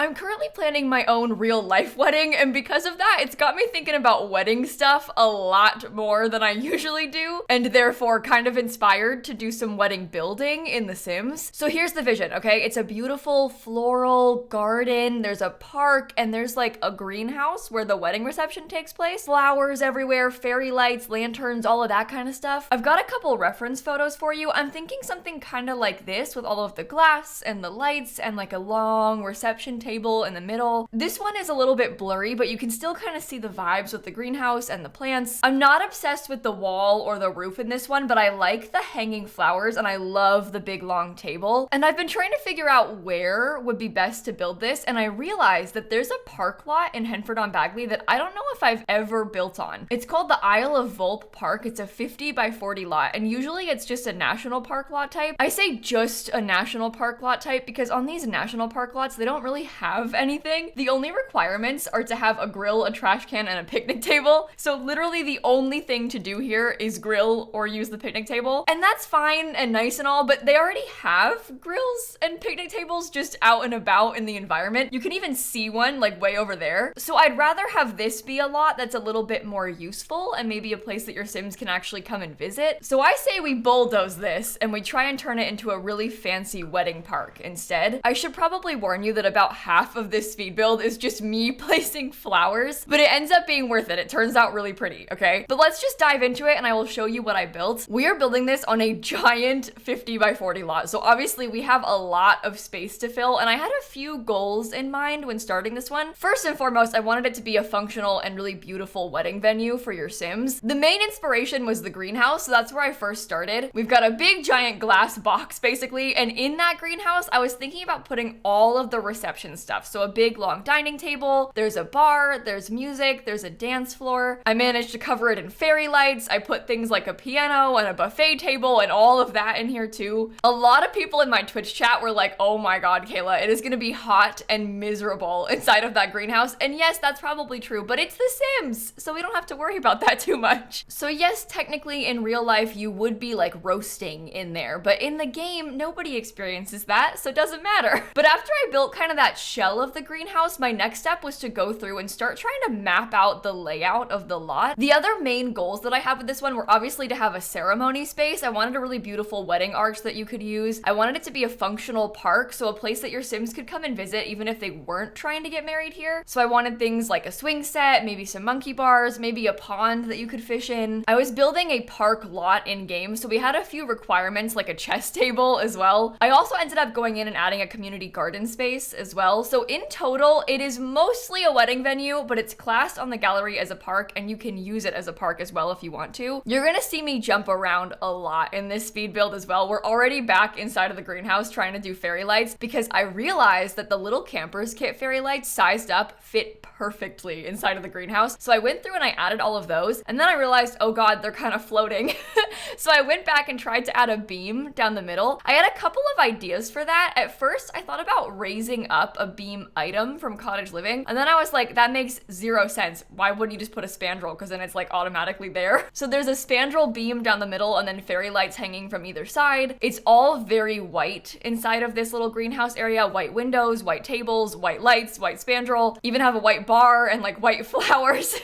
I'm currently planning my own real life wedding, and because of that, it's got me thinking about wedding stuff a lot more than I usually do, and therefore kind of inspired to do some wedding building in The Sims. So here's the vision, okay? It's a beautiful floral garden, there's a park, and there's like a greenhouse where the wedding reception takes place. Flowers everywhere, fairy lights, lanterns, all of that kind of stuff. I've got a couple reference photos for you. I'm thinking something kind of like this with all of the glass and the lights and like a long reception table in the middle. This one is a little bit blurry, but you can still kind of see the vibes with the greenhouse and the plants. I'm not obsessed with the wall or the roof in this one, but I like the hanging flowers and I love the big long table. And I've been trying to figure out where would be best to build this, and I realized that there's a park lot in Henford-on-Bagley that I don't know if I've ever built on. It's called the Isle of Volpe Park. It's a 50 by 40 lot, and usually it's just a national park lot type. I say just a national park lot type because on these national park lots, they don't really have anything. The only requirements are to have a grill, a trash can, and a picnic table. So literally the only thing to do here is grill or use the picnic table. And that's fine and nice and all, but they already have grills and picnic tables just out and about in the environment. You can even see one like way over there. So I'd rather have this be a lot that's a little bit more useful and maybe a place that your Sims can actually come and visit. So I say we bulldoze this and we try and turn it into a really fancy wedding park instead. I should probably warn you that about half of this speed build is just me placing flowers, but it ends up being worth it. It turns out really pretty, okay? But let's just dive into it and I will show you what I built. We are building this on a giant 50 by 40 lot. So obviously we have a lot of space to fill, and I had a few goals in mind when starting this one. First and foremost, I wanted it to be a functional and really beautiful wedding venue for your Sims. The main inspiration was the greenhouse, so that's where I first started. We've got a big giant glass box basically, and in that greenhouse, I was thinking about putting all of the reception stuff. So a big long dining table, there's a bar, there's music, there's a dance floor. I managed to cover it in fairy lights. I put things like a piano and a buffet table and all of that in here too. A lot of people in my Twitch chat were like, oh my god, Kayla, it is gonna be hot and miserable inside of that greenhouse. And yes, that's probably true, but it's The Sims, so we don't have to worry about that too much. So yes, technically in real life, you would be like roasting in there, but in the game, nobody experiences that, so it doesn't matter. But after I built kind of that shell of the greenhouse, my next step was to go through and start trying to map out the layout of the lot. The other main goals that I have with this one were obviously to have a ceremony space. I wanted a really beautiful wedding arch that you could use. I wanted it to be a functional park, so a place that your Sims could come and visit even if they weren't trying to get married here. So I wanted things like a swing set, maybe some monkey bars, maybe a pond that you could fish in. I was building a park lot in game, so we had a few requirements like a chess table as well. I also ended up going in and adding a community garden space as well. So in total, it is mostly a wedding venue, but it's classed on the gallery as a park, and you can use it as a park as well if you want to. You're gonna see me jump around a lot in this speed build as well. We're already back inside of the greenhouse trying to do fairy lights because I realized that the little campers kit fairy lights sized up fit perfectly inside of the greenhouse. So I went through and I added all of those, and then I realized, oh god, they're kind of floating. So I went back and tried to add a beam down the middle. I had a couple of ideas for that. At first, I thought about raising up a beam item from Cottage Living, and then I was like, that makes zero sense. Why wouldn't you just put a spandrel? Because then it's like automatically there. So there's a spandrel beam down the middle and then fairy lights hanging from either side. It's all very white inside of this little greenhouse area. White windows, white tables, white lights, white spandrel, even have a white bar and like white flowers.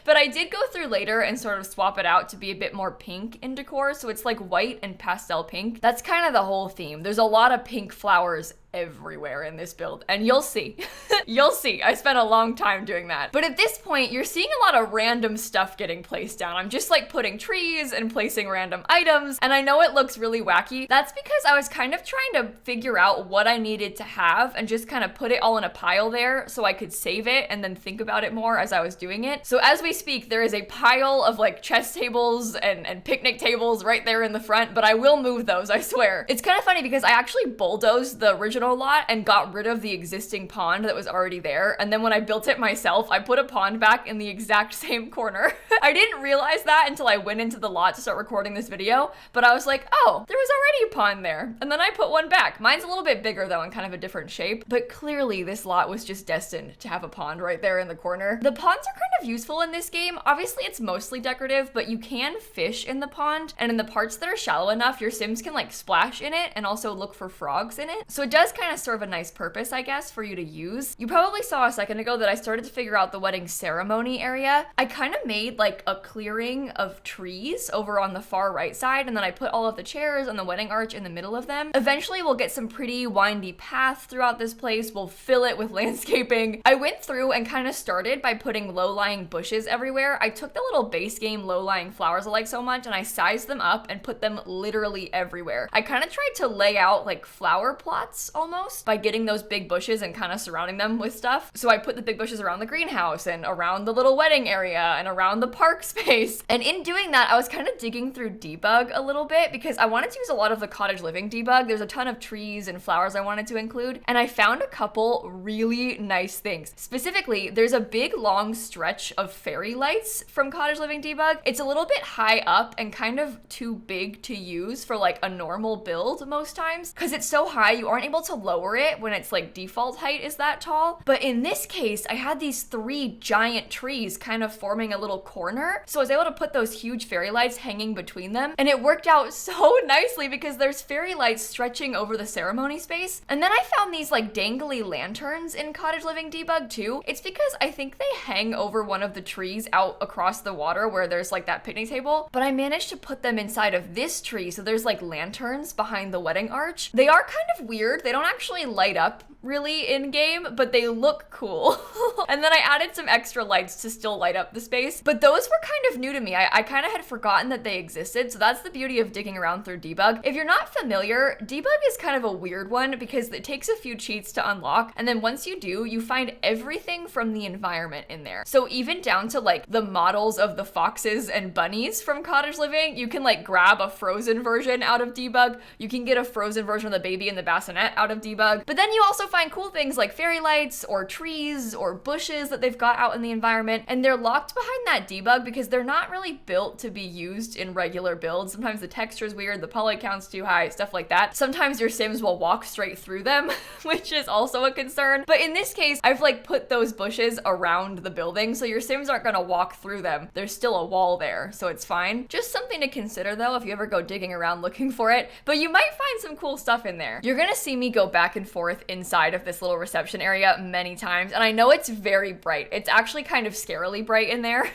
But I did go through later and sort of swap it out to be a bit more pink in decor. So it's like white and pastel pink. That's kind of the whole theme. There's a lot of pink flowers everywhere in this build, and you'll see. You'll see. I spent a long time doing that. But at this point, you're seeing a lot of random stuff getting placed down. I'm just like putting trees and placing random items, and I know it looks really wacky. That's because I was kind of trying to figure out what I needed to have and just kind of put it all in a pile there so I could save it and then think about it more as I was doing it. So as we speak, there is a pile of like chess tables and picnic tables right there in the front, but I will move those, I swear. It's kind of funny because I actually bulldozed the original lot and got rid of the existing pond that was already already there. And then when I built it myself, I put a pond back in the exact same corner. I didn't realize that until I went into the lot to start recording this video, but I was like, oh, there was already a pond there. And then I put one back. Mine's a little bit bigger though and kind of a different shape, but clearly this lot was just destined to have a pond right there in the corner. The ponds are kind of useful in this game. Obviously it's mostly decorative, but you can fish in the pond, and in the parts that are shallow enough, your Sims can like splash in it and also look for frogs in it. So it does kind of serve a nice purpose, I guess, for you to use. You probably saw a second ago that I started to figure out the wedding ceremony area. I kind of made like a clearing of trees over on the far right side, and then I put all of the chairs and the wedding arch in the middle of them. Eventually we'll get some pretty windy paths throughout this place. We'll fill it with landscaping. I went through and kind of started by putting low-lying bushes everywhere. I took the little base game low-lying flowers I like so much and I sized them up and put them literally everywhere. I kind of tried to lay out like flower plots almost by getting those big bushes and kind of surrounding them with stuff. So I put the big bushes around the greenhouse and around the little wedding area and around the park space. And in doing that, I was kind of digging through debug a little bit because I wanted to use a lot of the cottage living debug. There's a ton of trees and flowers I wanted to include, and I found a couple really nice things. Specifically, there's a big long stretch of fairy lights from cottage living debug. It's a little bit high up and kind of too big to use for like a normal build most times because it's so high you aren't able to lower it when it's like default height is that tall. But in this case, I had these 3 giant trees kind of forming a little corner, so I was able to put those huge fairy lights hanging between them, and it worked out so nicely because there's fairy lights stretching over the ceremony space. And then I found these like dangly lanterns in cottage living debug too. It's because I think they hang over one of the trees out across the water where there's like that picnic table, but I managed to put them inside of this tree, so there's like lanterns behind the wedding arch. They are kind of weird. They don't actually light up really in game, but they look cool. And then I added some extra lights to still light up the space, but those were kind of new to me. I kind of had forgotten that they existed, so that's the beauty of digging around through debug. If you're not familiar, debug is kind of a weird one because it takes a few cheats to unlock, and then once you do, you find everything from the environment in there. So even down to like the models of the foxes and bunnies from cottage living, you can like grab a frozen version out of debug. You can get a frozen version of the baby and the bassinet out of debug, but then you also find cool things like fairy lights or trees or bushes that they've got out in the environment, and they're locked behind that debug because they're not really built to be used in regular builds. Sometimes the texture is weird, the poly count's too high, stuff like that. Sometimes your Sims will walk straight through them, which is also a concern. But in this case, I've like put those bushes around the building, so your Sims aren't gonna walk through them. There's still a wall there, so it's fine. Just something to consider though if you ever go digging around looking for it, but you might find some cool stuff in there. You're gonna see me go back and forth inside of this little reception area many times, and I know it's very bright. It's actually kind of scarily bright in there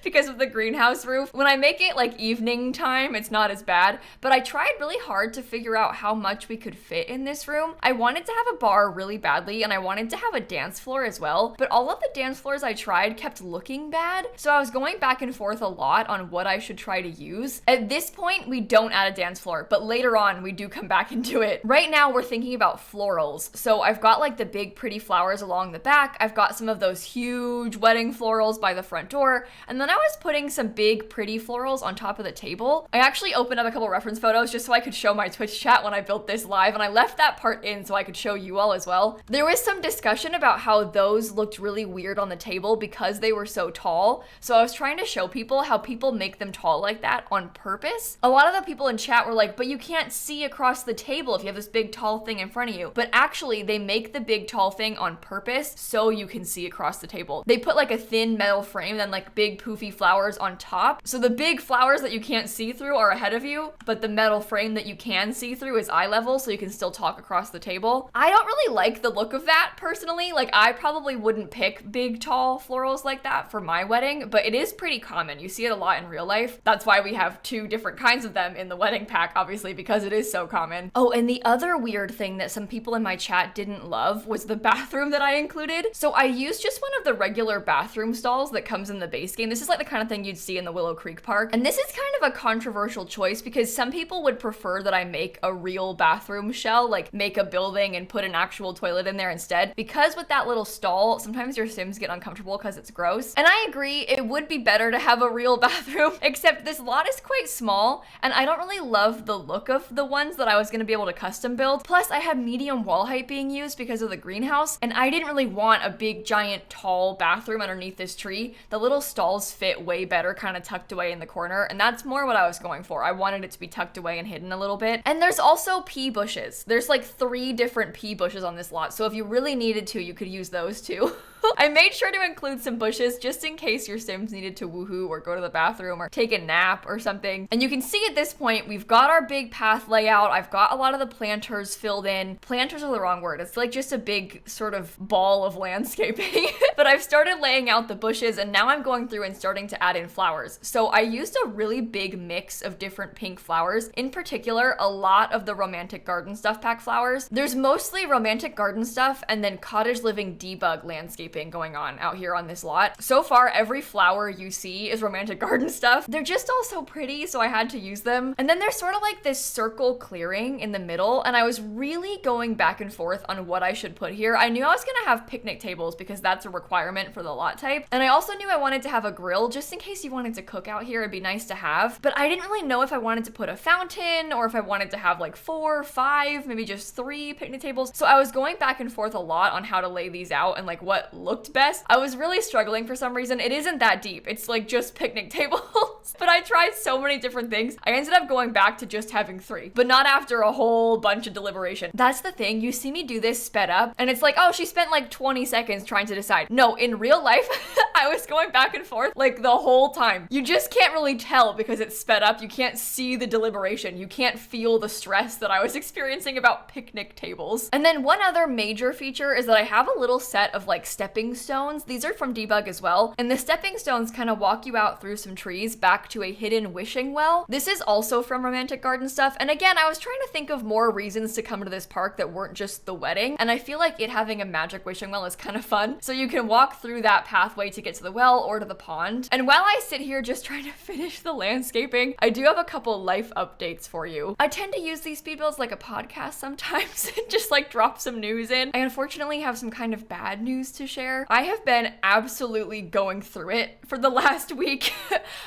because of the greenhouse roof. When I make it like evening time, it's not as bad, but I tried really hard to figure out how much we could fit in this room. I wanted to have a bar really badly, and I wanted to have a dance floor as well, but all of the dance floors I tried kept looking bad, so I was going back and forth a lot on what I should try to use. At this point, we don't add a dance floor, but later on, we do come back into it. Right now, we're thinking about florals. So I've got like the big pretty flowers along the back. I've got some of those huge wedding florals by the front door, and then I was putting some big pretty florals on top of the table. I actually opened up a couple reference photos just so I could show my Twitch chat when I built this live, and I left that part in so I could show you all as well. There was some discussion about how those looked really weird on the table because they were so tall, so I was trying to show people how people make them tall like that on purpose. A lot of the people in chat were like, but you can't see across the table if you have this big tall thing in front of you. But actually, they make the big tall thing on purpose so you can see across the table. They put like a thin metal frame, then like big poofy flowers on top. So the big flowers that you can't see through are ahead of you, but the metal frame that you can see through is eye level, so you can still talk across the table. I don't really like the look of that personally. Like, I probably wouldn't pick big tall florals like that for my wedding, but it is pretty common. You see it a lot in real life. That's why we have 2 different kinds of them in the wedding pack, obviously, because it is so common. Oh, and the other weird thing that some people in my chat didn't love was the bathroom that I included. So I used just one of the regular bathroom stalls that comes in the base game. This is like the kind of thing you'd see in the Willow Creek Park. And this is kind of a controversial choice because some people would prefer that I make a real bathroom shell, like make a building and put an actual toilet in there instead. Because with that little stall, sometimes your Sims get uncomfortable because it's gross. And I agree, it would be better to have a real bathroom, except this lot is quite small, and I don't really love the look of the ones that I was gonna be able to custom build. Plus, I had medium wall height being used because of the greenhouse, and I didn't really want a big, giant, tall bathroom underneath this tree. The little stalls fit way better kind of tucked away in the corner, and that's more what I was going for. I wanted it to be tucked away and hidden a little bit. And there's also pea bushes. There's like 3 different pea bushes on this lot, so if you really needed to, you could use those too. I made sure to include some bushes just in case your Sims needed to woohoo or go to the bathroom or take a nap or something. And you can see at this point, we've got our big path layout. I've got a lot of the planters filled in. Planters are the wrong word. It's like just a big sort of ball of landscaping. But I've started laying out the bushes, and now I'm going through and starting to add in flowers. So I used a really big mix of different pink flowers. In particular, a lot of the romantic garden stuff pack flowers. There's mostly romantic garden stuff and then cottage living debug landscaping going on out here on this lot. So far, every flower you see is romantic garden stuff. They're just all so pretty, so I had to use them. And then there's sort of like this circle clearing in the middle, and I was really going back and forth on what I should put here. I knew I was gonna have picnic tables because that's a requirement for the lot type. And I also knew I wanted to have a grill just in case you wanted to cook out here. It'd be nice to have. But I didn't really know if I wanted to put a fountain or if I wanted to have like 4, 5, maybe just 3 picnic tables. So I was going back and forth a lot on how to lay these out and like what looked best. I was really struggling for some reason. It isn't that deep. It's like just picnic tables. But I tried so many different things. I ended up going back to just having 3, but not after a whole bunch of deliberation. That's the thing. You see me do this sped up and it's like, oh, she spent like 20 seconds trying to decide. No, in real life, I was going back and forth like the whole time. You just can't really tell because it's sped up. You can't see the deliberation. You can't feel the stress that I was experiencing about picnic tables. And then one other major feature is that I have a little set of like stepping stones. These are from Debug as well. And the stepping stones kind of walk you out through some trees back to a hidden wishing well. This is also from Romantic Garden Stuff. And again, I was trying to think of more reasons to come to this park that weren't just the wedding. And I feel like it having a magic wishing well is kind of fun. So you can walk through that pathway to get to the well or to the pond. And while I sit here just trying to finish the landscaping, I do have a couple life updates for you. I tend to use these speed builds like a podcast sometimes, just like drop some news in. I unfortunately have some kind of bad news to share. I have been absolutely going through it for the last week.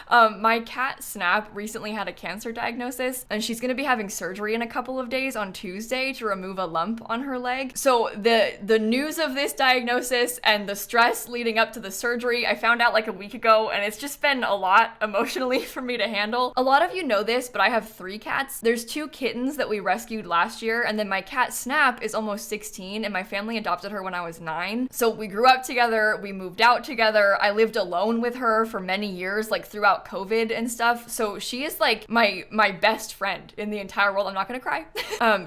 My cat Snap recently had a cancer diagnosis and she's gonna be having surgery in a couple of days on Tuesday to remove a lump on her leg. So the news of this diagnosis and the stress leading up to the surgery, I found out like a week ago, and it's just been a lot emotionally for me to handle. A lot of you know this, but I have 3 cats. There's 2 kittens that we rescued last year, and then my cat Snap is almost 16, and my family adopted her when I was 9. So we grew up together, we moved out together. I lived alone with her for many years, like throughout COVID and stuff. So she is like my best friend in the entire world. I'm not gonna cry.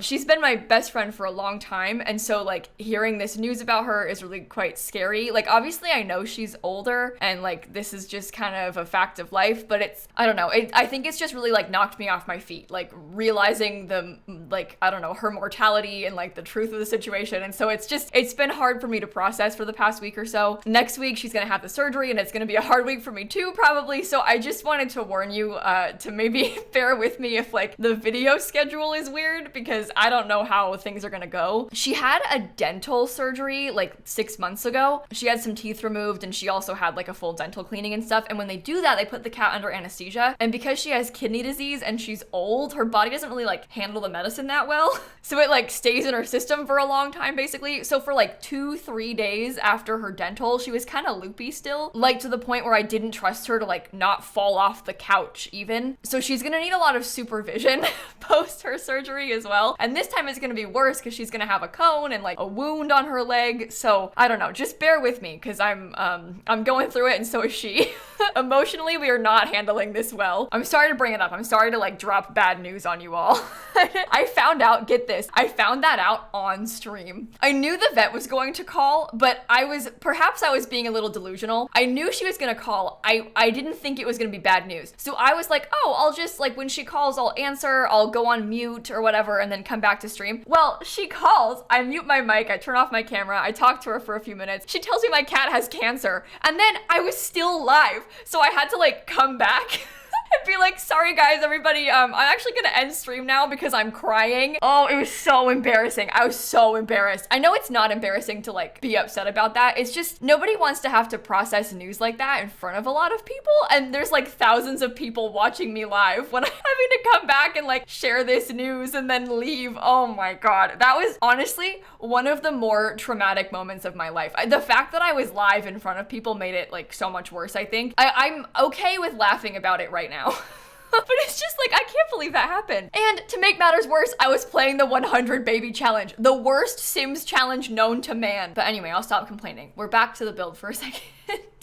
She's been my best friend for a long time, and so like hearing this news about her is really quite scary. Like obviously I know she's older and like this is just kind of a fact of life, but it's, I don't know, I think it's just really like knocked me off my feet, like realizing the like, I don't know, her mortality and like the truth of the situation. And so it's been hard for me to process for the past week or so. Next week she's gonna have the surgery and it's gonna be a hard week for me too probably. So I just wanted to warn you to maybe bear with me if like the video schedule is weird, because I don't know how things are gonna go. She had a dental surgery like 6 months ago. She had some teeth removed and she also had like a full dental cleaning and stuff. And when they do that, they put the cat under anesthesia. And because she has kidney disease and she's old, her body doesn't really like handle the medicine that well. So it like stays in her system for a long time basically. So for like 2-3 days after her dental, she was kind of loopy still, like to the point where I didn't trust her to like not fall off the couch even. So she's gonna need a lot of supervision post her surgery as well. And this time it's gonna be worse because she's gonna have a cone and like a wound on her leg. So I don't know, just bear with me because I'm going through it and so is she. Emotionally, we are not handling this well. I'm sorry to bring it up. I'm sorry to like drop bad news on you all. I found out, get this, I found that out on stream. I knew the vet was going to call, but perhaps I was being a little delusional. I knew she was gonna call. I didn't think it was gonna be bad news. So I was like, oh, I'll just like, when she calls, I'll answer, I'll go on mute or whatever, and then come back to stream. Well, she calls, I mute my mic, I turn off my camera, I talk to her for a few minutes. She tells me my cat has cancer, and then I was still live. So I had to like come back and be like, sorry guys, everybody, I'm actually gonna end stream now because I'm crying. Oh, it was so embarrassing. I was so embarrassed. I know it's not embarrassing to like be upset about that. It's just nobody wants to have to process news like that in front of a lot of people, and there's like thousands of people watching me live when I'm having to come back and like share this news and then leave. Oh my god, that was honestly one of the more traumatic moments of my life. The fact that I was live in front of people made it like so much worse, I think. I'm okay with laughing about it right now. But it's just like, I can't believe that happened. And to make matters worse, I was playing the 100 baby challenge, the worst Sims challenge known to man. But anyway, I'll stop complaining. We're back to the build for a second.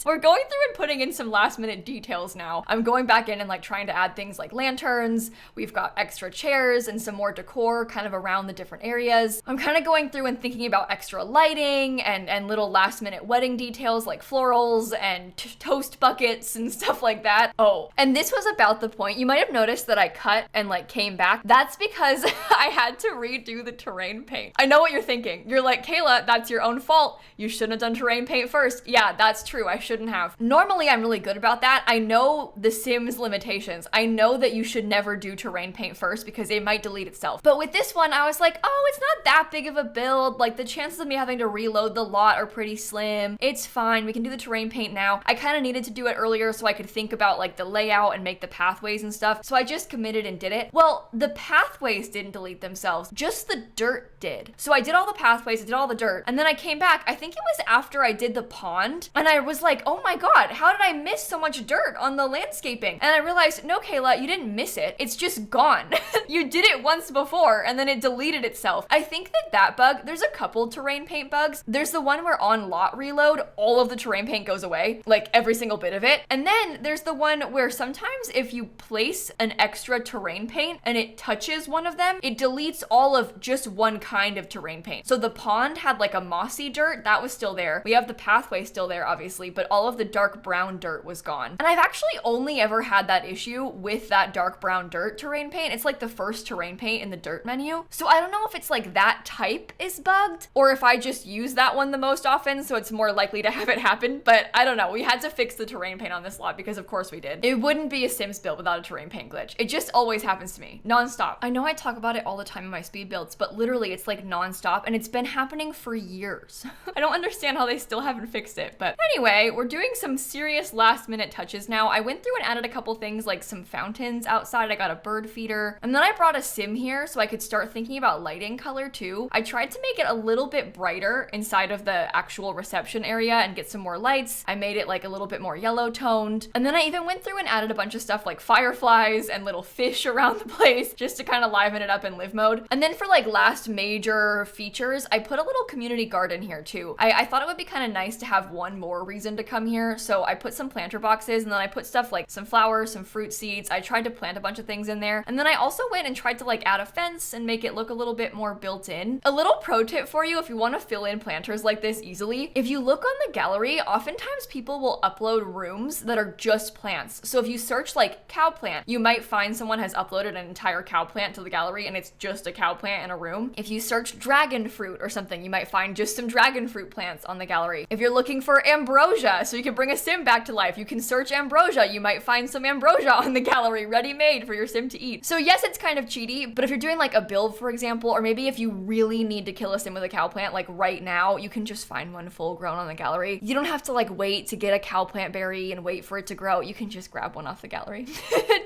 We're going through and putting in some last minute details now. I'm going back in and like trying to add things like lanterns. We've got extra chairs and some more decor kind of around the different areas. I'm kind of going through and thinking about extra lighting and little last minute wedding details like florals and toast buckets and stuff like that. Oh, and this was about the point. You might have noticed that I cut and like came back. That's because I had to redo the terrain paint. I know what you're thinking. You're like, Kayla, that's your own fault. You shouldn't have done terrain paint first. Yeah, that's true. I shouldn't have. Normally, I'm really good about that. I know the Sims limitations. I know that you should never do terrain paint first because it might delete itself. But with this one, I was like, oh, it's not that big of a build. Like the chances of me having to reload the lot are pretty slim. It's fine. We can do the terrain paint now. I kind of needed to do it earlier so I could think about like the layout and make the pathways and stuff. So I just committed and did it. Well, the pathways didn't delete themselves. Just the dirt did. So I did all the pathways, I did all the dirt, and then I came back. I think it was after I did the pond, and I was like, oh my god, how did I miss so much dirt on the landscaping? And I realized, no, Kayla, you didn't miss it. It's just gone. You did it once before, and then it deleted itself. I think that bug, there's a couple terrain paint bugs. There's the one where on lot reload, all of the terrain paint goes away, like every single bit of it. And then there's the one where sometimes if you place an extra terrain paint and it touches one of them, it deletes all of just one kind of terrain paint. So the pond had like a mossy dirt, that was still there. We have the pathway still there, obviously, but all of the dark brown dirt was gone. And I've actually only ever had that issue with that dark brown dirt terrain paint. It's like the first terrain paint in the dirt menu. So I don't know if it's like that type is bugged or if I just use that one the most often, so it's more likely to have it happen. But I don't know. We had to fix the terrain paint on this lot because of course we did. It wouldn't be a Sims build without a terrain paint glitch. It just always happens to me, nonstop. I know I talk about it all the time in my speed builds, but literally it's like nonstop and it's been happening for years. I don't understand how they still haven't fixed it. But anyway, we're doing some serious last minute touches now. I went through and added a couple things like some fountains outside. I got a bird feeder, and then I brought a sim here so I could start thinking about lighting color too. I tried to make it a little bit brighter inside of the actual reception area and get some more lights. I made it like a little bit more yellow toned. And then I even went through and added a bunch of stuff like fireflies and little fish around the place just to kind of liven it up in live mode. And then for like last major features, I put a little community garden here too. I thought it would be kind of nice to have one more reason to come here. So I put some planter boxes and then I put stuff like some flowers, some fruit seeds. I tried to plant a bunch of things in there. And then I also went and tried to like add a fence and make it look a little bit more built in. A little pro tip for you if you want to fill in planters like this easily, if you look on the gallery, oftentimes people will upload rooms that are just plants. So if you search like cow plant, you might find someone has uploaded an entire cow plant to the gallery and it's just a cow plant in a room. If you search dragon fruit or something, you might find just some dragon fruit plants on the gallery. If you're looking for ambrosia, so you can bring a sim back to life, you can search ambrosia. You might find some ambrosia on the gallery ready-made for your sim to eat. So yes, it's kind of cheaty, but if you're doing like a build, for example, or maybe if you really need to kill a sim with a cow plant, like right now, you can just find one full grown on the gallery. You don't have to like wait to get a cow plant berry and wait for it to grow. You can just grab one off the gallery.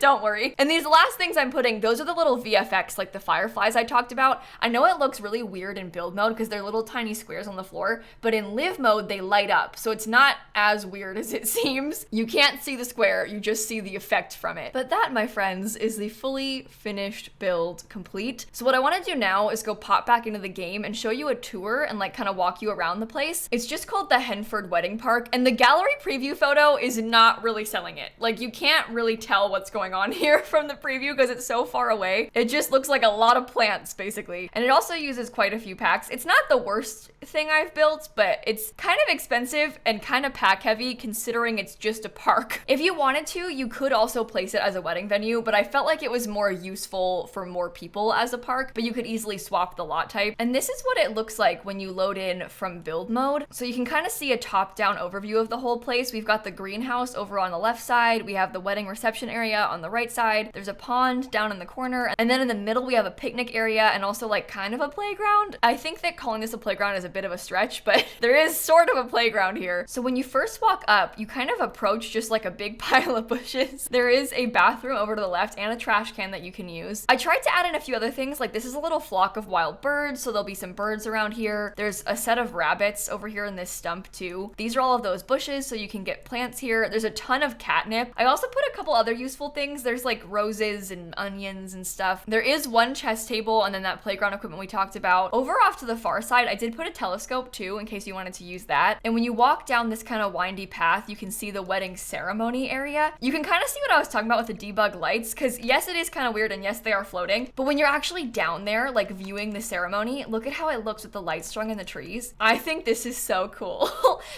Don't worry. And these last things I'm putting, those are the little VFX, like the fireflies I talked about. I know it looks really weird in build mode because they're little tiny squares on the floor, but in live mode, they light up. So it's not as weird as it seems. You can't see the square, you just see the effect from it. But that, my friends, is the fully finished build complete. So what I want to do now is go pop back into the game and show you a tour and like kind of walk you around the place. It's just called the Henford Wedding Park, and the gallery preview photo is not really selling it. Like you can't really tell what's going on here from the preview because it's so far away. It just looks like a lot of plants basically. And it also uses quite a few packs. It's not the worst thing I've built, but it's kind of expensive and kind of packed pack heavy considering it's just a park. If you wanted to, you could also place it as a wedding venue, but I felt like it was more useful for more people as a park, but you could easily swap the lot type. And this is what it looks like when you load in from build mode. So you can kind of see a top-down overview of the whole place. We've got the greenhouse over on the left side. We have the wedding reception area on the right side. There's a pond down in the corner. And then in the middle, we have a picnic area and also like kind of a playground. I think that calling this a playground is a bit of a stretch, but there is sort of a playground here. So when you first walk up, you kind of approach just like a big pile of bushes. There is a bathroom over to the left and a trash can that you can use. I tried to add in a few other things, like this is a little flock of wild birds, so there'll be some birds around here. There's a set of rabbits over here in this stump too. These are all of those bushes, so you can get plants here. There's a ton of catnip. I also put a couple other useful things. There's like roses and onions and stuff. There is one chess table and then that playground equipment we talked about. Over off to the far side, I did put a telescope too, in case you wanted to use that. And when you walk down this kind of windy path, you can see the wedding ceremony area. You can kind of see what I was talking about with the debug lights, because yes, it is kind of weird and yes, they are floating, but when you're actually down there, like viewing the ceremony, look at how it looks with the lights strung in the trees. I think this is so cool.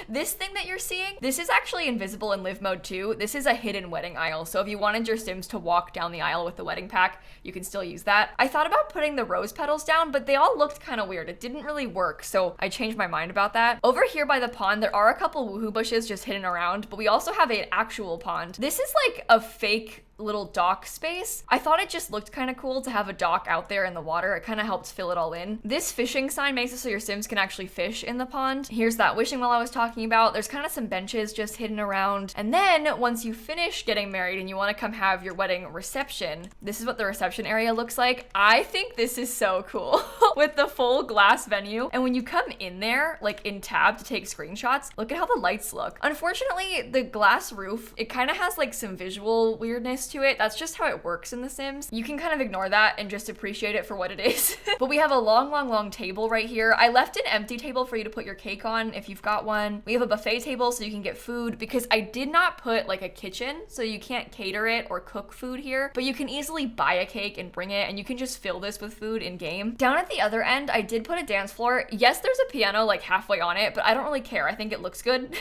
This thing that you're seeing, this is actually invisible in live mode too. This is a hidden wedding aisle. So if you wanted your Sims to walk down the aisle with the wedding pack, you can still use that. I thought about putting the rose petals down, but they all looked kind of weird. It didn't really work, so I changed my mind about that. Over here by the pond, there are a couple woohoo bushes just hidden around, but we also have an actual pond. This is like a fake little dock space. I thought it just looked kind of cool to have a dock out there in the water. It kind of helps fill it all in. This fishing sign makes it so your Sims can actually fish in the pond. Here's that wishing well I was talking about. There's kind of some benches just hidden around. And then once you finish getting married and you want to come have your wedding reception, this is what the reception area looks like. I think this is so cool with the full glass venue. And when you come in there, like in tab to take screenshots, look at how the lights look. Unfortunately, the glass roof, it kind of has like some visual weirdness to it. That's just how it works in The Sims. You can kind of ignore that and just appreciate it for what it is. But we have a long table right here. I left an empty table for you to put your cake on if you've got one. We have a buffet table so you can get food, because I did not put like a kitchen, so you can't cater it or cook food here, but you can easily buy a cake and bring it, and you can just fill this with food in game. Down at the other end, I did put a dance floor. Yes, there's a piano like halfway on it, but I don't really care. I think it looks good.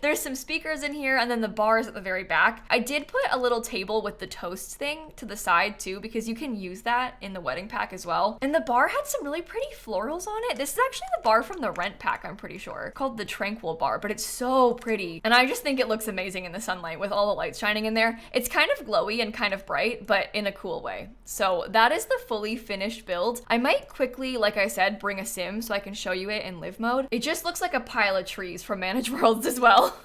There's some speakers in here, and then the bar is at the very back. I did put a little table with the toast thing to the side too, because you can use that in the wedding pack as well. And the bar had some really pretty florals on it. This is actually the bar from the rent pack, I'm pretty sure, called the Tranquil Bar, but it's so pretty. And I just think it looks amazing in the sunlight with all the lights shining in there. It's kind of glowy and kind of bright, but in a cool way. So that is the fully finished build. I might quickly, like I said, bring a sim so I can show you it in live mode. It just looks like a pile of trees from Manage Worlds as well.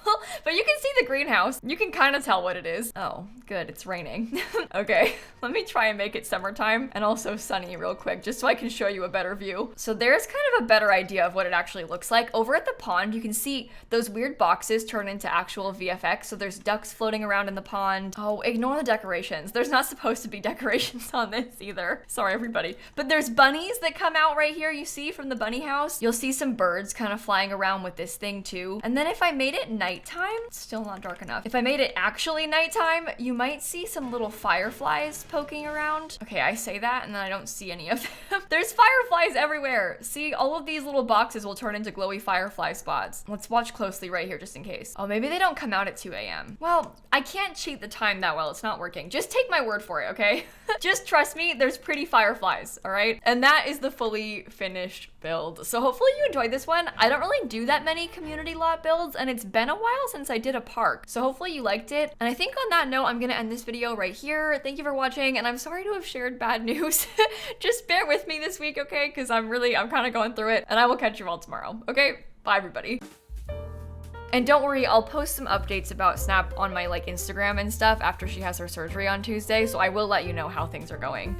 But you can see the greenhouse. You can kind of tell what it is. Oh, good, it's raining. Okay, let me try and make it summertime and also sunny real quick, just so I can show you a better view. So there's kind of a better idea of what it actually looks like. Over at the pond, you can see those weird boxes turn into actual VFX. So there's ducks floating around in the pond. Oh, ignore the decorations. There's not supposed to be decorations on this either. Sorry, everybody. But there's bunnies that come out right here, you see, from the bunny house. You'll see some birds kind of flying around with this thing too. And then if I made it nighttime, it's still not dark enough. If I made it actually nighttime, you might see some little fireflies poking around. Okay, I say that and then I don't see any of them. There's fireflies everywhere. See, all of these little boxes will turn into glowy firefly spots. Let's watch closely right here just in case. Oh, maybe they don't come out at 2 a.m. Well, I can't cheat the time that well. It's not working. Just take my word for it, okay? Just trust me, there's pretty fireflies, all right? And that is the fully finished build. So hopefully you enjoyed this one. I don't really do that many community lot builds, and it's been a while since I did a park. So hopefully you liked it. And I think on that note, I'm gonna end this video right here. Thank you for watching, and I'm sorry to have shared bad news. Just bear with me this week, okay? Because I'm kind of going through it, and I will catch you all tomorrow, okay? Bye, everybody. And don't worry, I'll post some updates about Snap on my Instagram and stuff after she has her surgery on Tuesday, so I will let you know how things are going.